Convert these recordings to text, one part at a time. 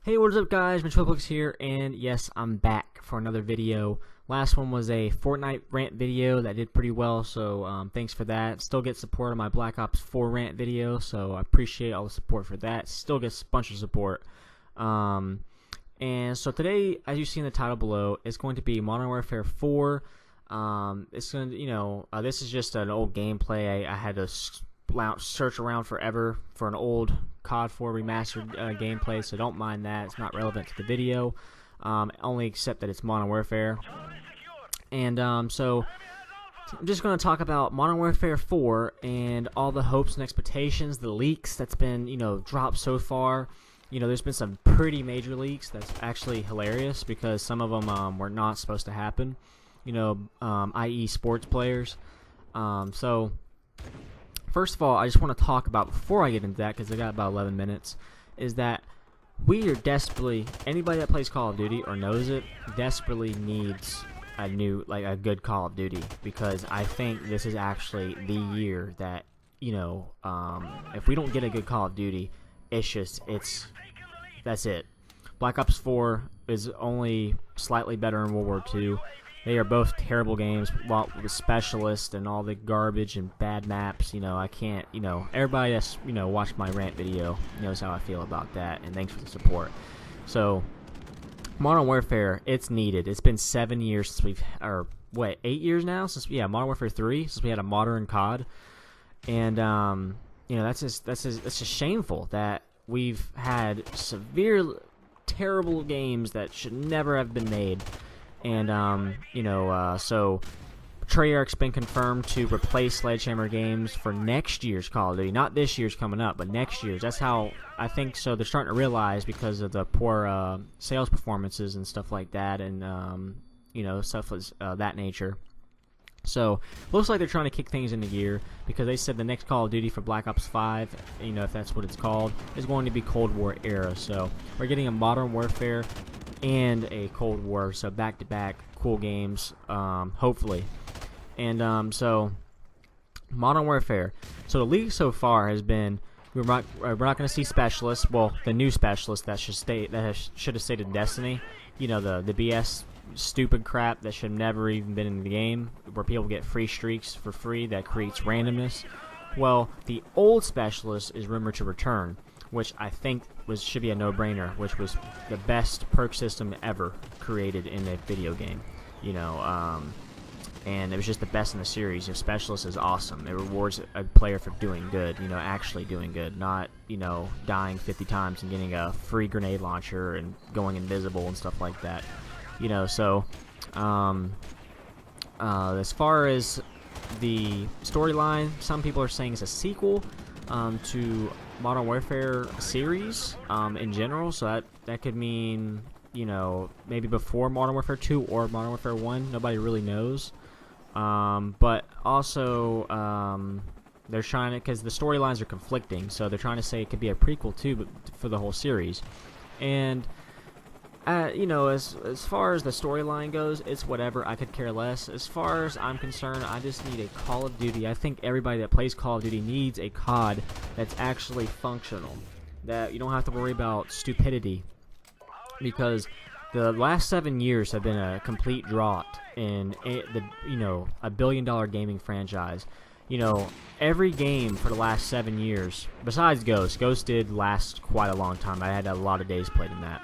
Hey, what is up guys, MW4 here, and yes, I'm back for another video. Last one was a Fortnite rant video that did pretty well, so thanks for that. Still get support on my Black Ops 4 rant video, so I appreciate all the support for that. Still gets a bunch of support. And so today, as you see in the title below, it's going to be Modern Warfare 4. It's going to, this is just an old gameplay. I had to search around forever for an old COD 4 remastered gameplay, so don't mind that. It's not relevant to the video, only except that it's Modern Warfare. And so I'm just going to talk about Modern Warfare 4 and all the hopes and expectations, the leaks that's been, dropped so far. There's been some pretty major leaks that's actually hilarious because some of them were not supposed to happen, i.e. sports players. So first of all, I just want to talk about, before I get into that, because I got about 11 minutes, is that we are desperately, anybody that plays Call of Duty or knows it, desperately needs a good Call of Duty, because I think this is actually the year that, if we don't get a good Call of Duty, that's it. Black Ops 4 is only slightly better in World War II. They are both terrible games, with specialists and all the garbage and bad maps. I can't, everybody that's, watched my rant video knows how I feel about that, and thanks for the support. So, Modern Warfare, it's needed. It's been 7 years since we've, 8 years now since, Modern Warfare 3, since we had a modern COD. And, that's just shameful that we've had severe, terrible games that should never have been made. And, so Treyarch's been confirmed to replace Sledgehammer Games for next year's Call of Duty. Not this year's coming up, but next year's. That's how, I think, so they're starting to realize because of the poor sales performances and stuff like that, and, stuff of that nature. So, looks like they're trying to kick things into gear, because they said the next Call of Duty for Black Ops 5, if that's what it's called, is going to be Cold War era. So, we're getting a Modern Warfare and a Cold War, so back-to-back cool games, hopefully. And so Modern Warfare. So the leak so far has been we're not going to see specialists. Well, the new specialists that should have stayed in Destiny. The BS stupid crap that should have never even been in the game, where people get free streaks for free that creates randomness. Well, the old specialist is rumored to return, which I think should be a no-brainer, which was the best perk system ever created in a video game, and it was just the best in the series. Specialist is awesome. It rewards a player for doing good, actually doing good, not, dying 50 times and getting a free grenade launcher and going invisible and stuff like that, so, as far as the storyline, some people are saying it's a sequel, to Modern Warfare series in general, so that could mean, maybe before Modern Warfare 2 or Modern Warfare 1. Nobody really knows. But also, they're trying to, because the storylines are conflicting, so they're trying to say it could be a prequel too, but for the whole series. And as far as the storyline goes, it's whatever. I could care less. As far as I'm concerned, I just need a Call of Duty. I think everybody that plays Call of Duty needs a COD that's actually functional, that you don't have to worry about stupidity, because the last 7 years have been a complete drought in a billion-dollar gaming franchise. Every game for the last 7 years, besides Ghost did last quite a long time. I had a lot of days played in that.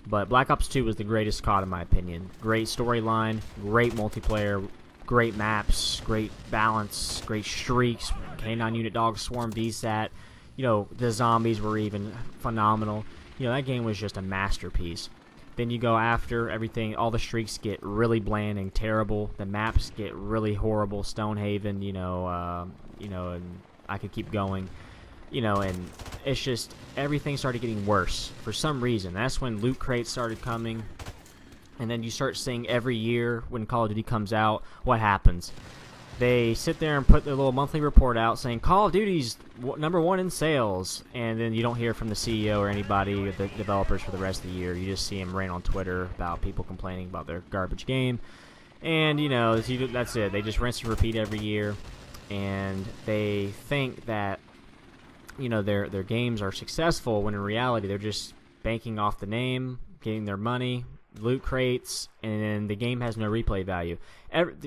But Black Ops 2 was the greatest COD in my opinion. Great storyline, great multiplayer, great maps, great balance, great streaks, K9 unit dog swarm VSAT. The zombies were even phenomenal. That game was just a masterpiece. Then you go after everything, all the streaks get really bland and terrible. The maps get really horrible. Stonehaven, and I could keep going. And it's just, everything started getting worse for some reason. That's when loot crates started coming. And then you start seeing every year when Call of Duty comes out, what happens? They sit there and put their little monthly report out saying Call of Duty's #1 in sales, and then you don't hear from the CEO or anybody, or the developers, for the rest of the year. You just see them rant on Twitter about people complaining about their garbage game. And, that's it. They just rinse and repeat every year. And they think that, their games are successful, when in reality they're just banking off the name, getting their money, loot crates, and then the game has no replay value.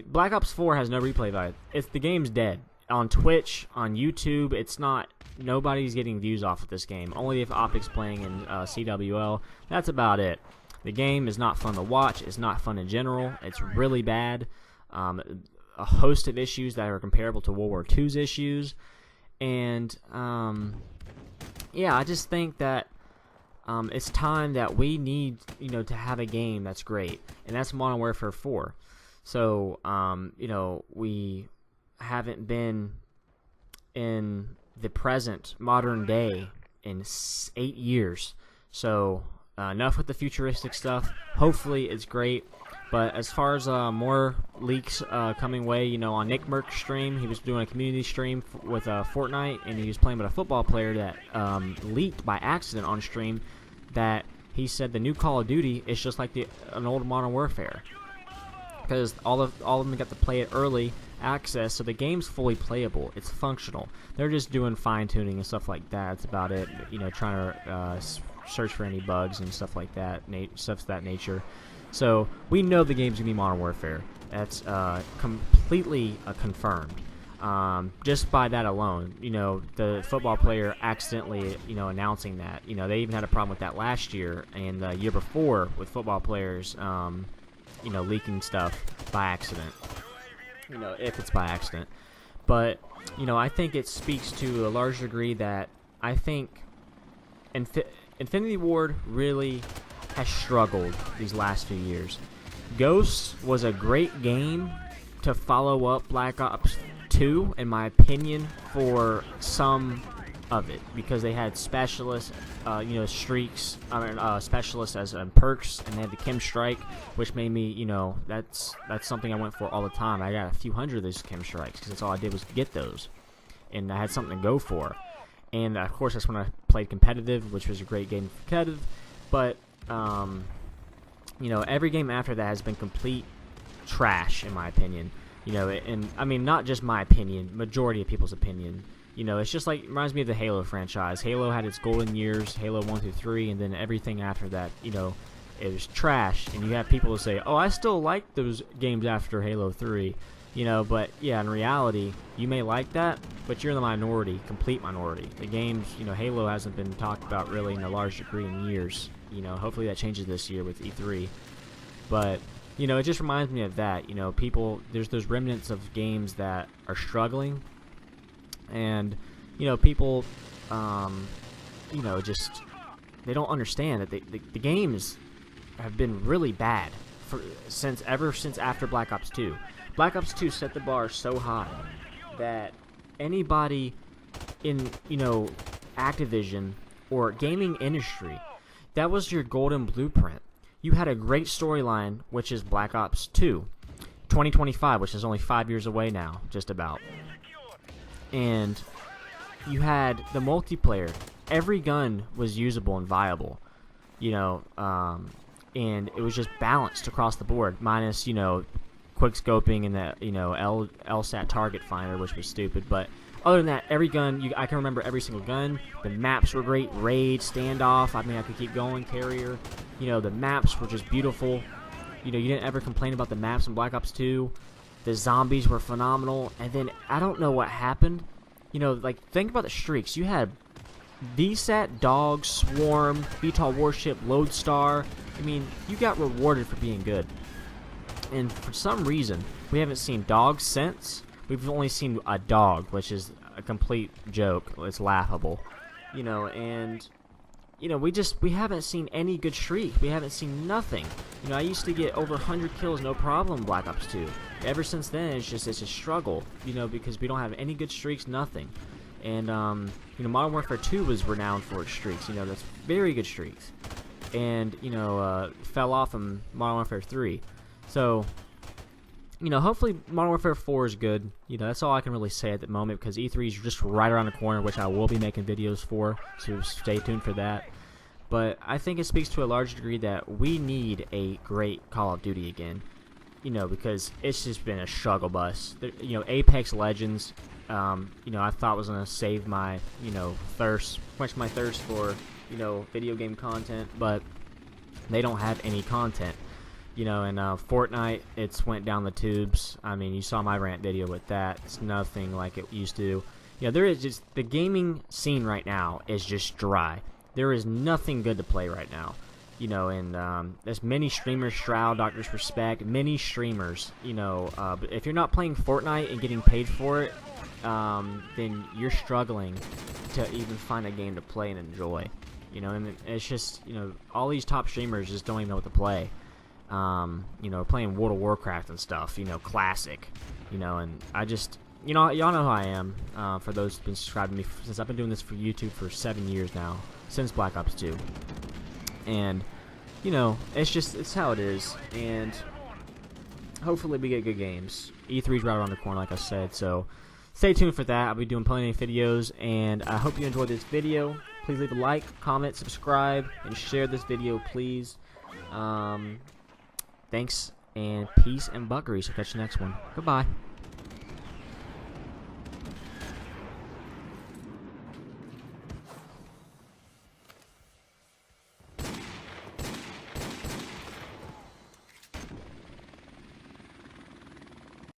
Black Ops 4 has no replay value. The game's dead. On Twitch, on YouTube, it's not. Nobody's getting views off of this game. Only if Optic's playing in CWL. That's about it. The game is not fun to watch. It's not fun in general. It's really bad. A host of issues that are comparable to World War II's issues. And, yeah, I just think that it's time that we need, to have a game that's great. And that's Modern Warfare 4. So, we haven't been in the present modern day in 8 years. So enough with the futuristic stuff. Hopefully it's great. But as far as more leaks coming way, on Nick Merck's stream, he was doing a community stream with Fortnite, and he was playing with a football player that leaked by accident on stream that he said the new Call of Duty is just like an old Modern Warfare, because all of them got to play it early access, so the game's fully playable. It's functional. They're just doing fine-tuning and stuff like that. That's about it. Trying to search for any bugs and stuff like that, stuff of that nature. So we know the game's gonna be Modern Warfare. That's completely confirmed. Just by that alone, the football player accidentally, announcing that. They even had a problem with that last year and the year before with football players, leaking stuff by accident. If it's by accident. But, I think it speaks to a large degree that I think Infinity Ward really has struggled these last few years. Ghosts was a great game to follow up Black Ops 2, in my opinion, for some of it, because they had specialists, streaks, specialists as perks, and they had the Chem Strike, which made me, that's something I went for all the time. I got a few hundred of those Chem Strikes, because that's all I did was get those, and I had something to go for. And of course, that's when I played competitive, which was a great game for competitive. But every game after that has been complete trash, in my opinion. And I mean, not just my opinion, majority of people's opinion. It's just like, reminds me of the Halo franchise. Halo had its golden years, Halo 1 through 3, and then everything after that, it was trash. And you have people who say, oh, I still like those games after Halo 3. But yeah, in reality, you may like that, but you're in the minority, complete minority. The games, Halo hasn't been talked about really in a large degree in years. Hopefully that changes this year with E3. But, it just reminds me of that. People, there's those remnants of games that are struggling. And, people, just, they don't understand that the games have been really bad ever since after Black Ops 2. Black Ops 2 set the bar so high that anybody in, Activision or gaming industry, that was your golden blueprint. You had a great storyline, which is Black Ops 2, 2025, which is only 5 years away now, just about. And you had the multiplayer. Every gun was usable and viable, and it was just balanced across the board, minus, quick scoping and that, LSAT target finder, which was stupid. But other than that, every gun, I can remember every single gun. The maps were great. Raid, standoff, I mean, I could keep going. Carrier, the maps were just beautiful. You didn't ever complain about the maps in Black Ops 2. The zombies were phenomenal. And then, I don't know what happened. Think about the streaks. You had VSAT, Dog, Swarm, VTOL Warship, Lodestar. I mean, you got rewarded for being good. And for some reason, we haven't seen dogs since. We've only seen a dog, which is a complete joke. It's laughable. And we haven't seen any good streak. We haven't seen nothing. I used to get over 100 kills, no problem in Black Ops 2. Ever since then, it's a struggle, because we don't have any good streaks, nothing. And, Modern Warfare 2 was renowned for its streaks, that's very good streaks. And, fell off in Modern Warfare 3. So, hopefully Modern Warfare 4 is good. That's all I can really say at the moment, because E3 is just right around the corner, which I will be making videos for, so stay tuned for that. But I think it speaks to a large degree that we need a great Call of Duty again, because it's just been a struggle bus. Apex Legends, I thought was going to save my, quench my thirst for, you know, video game content, but they don't have any content. You know, and Fortnite, it's went down the tubes. I mean, you saw my rant video with that. It's nothing like it used to. You know, there is just, the gaming scene right now is just dry. There is nothing good to play right now. You know, and there's many streamers, Shroud, Doctor's Respect, many streamers, you know, but if you're not playing Fortnite and getting paid for it, then you're struggling to even find a game to play and enjoy. You know, and it's just, you know, all these top streamers just don't even know what to play. You know, playing World of Warcraft and stuff, you know, classic, you know, and I just, you know, y'all know who I am, for those who've been subscribed to me, since I've been doing this for YouTube for 7 years now, since Black Ops 2, and, you know, it's how it is, and hopefully we get good games. E3's right around the corner, like I said, so stay tuned for that. I'll be doing plenty of videos, and I hope you enjoyed this video. Please leave a like, comment, subscribe, and share this video, please. Thanks, and peace and buckery. So catch you next one. Goodbye.